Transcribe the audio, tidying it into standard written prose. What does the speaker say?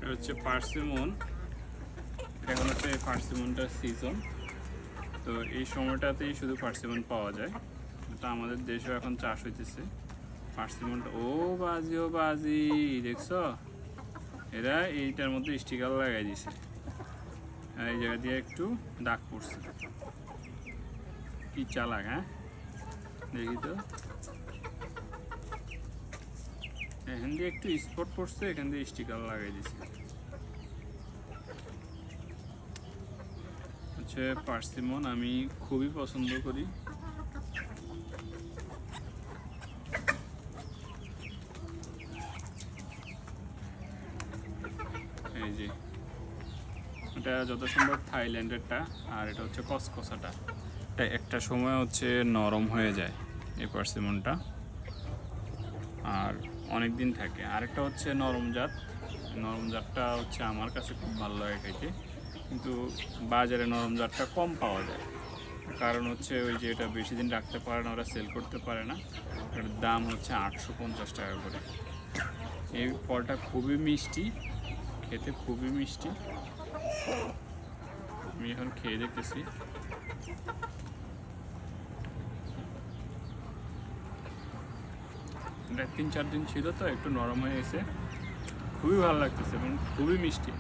এটা হচ্ছে পার্সিমন। এখন হচ্ছে পার্সিমনটার সিজন, তো এই সময়টাতেই শুধু পার্সিমন পাওয়া যায়। এটা আমাদের দেশেও এখন চাষ হইতেছে পার্সিমনটা। ও বাজি দেখছো, এরা এইটার মধ্যে স্টিকার লাগাই দিছে আর এই জায়গা দিয়ে একটু দাগ পড়ছে। কি চালাক, হ্যাঁ দেখি তো, এখান দিয়ে একটু স্পট পড়ছে, এখান দিয়ে স্টিকার লাগাই দিছে। হচ্ছে পার্সিমন আমি খুবই পছন্দ করি। এই যে এটা যত সম্ভব থাইল্যান্ডেরটা, আর এটা হচ্ছে কসকসাটা। এটা একটা সময় হচ্ছে নরম হয়ে যায় এই পার্সিমনটা, আর অনেক দিন থাকে। আরেকটা হচ্ছে নরম জাত। নরম জাতটা হচ্ছে আমার কাছে খুব ভালো লাগে খাইতে, কিন্তু বাজারে নরম জাতটা কম পাওয়া যায়। কারণ হচ্ছে ওই যে এটা বেশি দিন রাখতে পারে না, ওরা সেল করতে পারে না। এটার দাম হচ্ছে 850 টাকা করে। এই ফলটা খুবই মিষ্টি, খেতে খুবই মিষ্টি। আমি এখন খেয়ে দেখতেছি। এটা 3-4 দিন ছিল তো একটু নরম হয়ে গেছে, খুবই ভালো লাগতেছে এবং খুবই মিষ্টি।